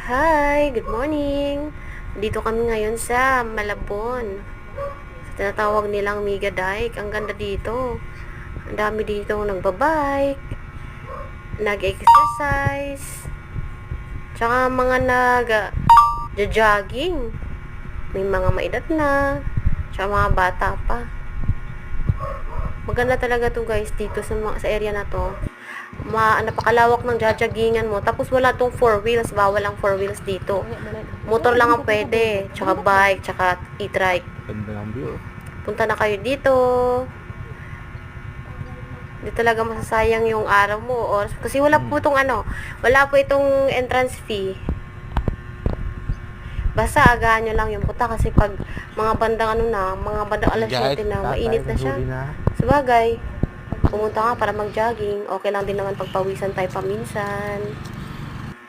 Hi, good morning. Dito kami ngayon sa Malabon. Sa tinatawag nilang Mega Dike. Ang ganda dito. Ang dami dito nagbabike, nag-exercise, tsaka mga nag-jogging. May mga maedad na, tsaka mga bata pa. Maganda talaga to guys dito sa area na to. Napakalawak ng jajaggingan mo. Tapos wala tong four wheels. Bawal ang four wheels dito. Motor lang ang pwede. Tsaka bike, tsaka e-trike. Ganda ng view. Punta na kayo dito. Hindi talaga masasayang yung araw mo. Kasi wala po itong wala po itong entrance fee. Basta agahan nyo lang yung punta kasi pag mga bandang mga bandang alas 7 na, mainit na siya. Sabagay, pumunta nga para mag-jogging. Okay lang din naman pagpawisan tayo paminsan.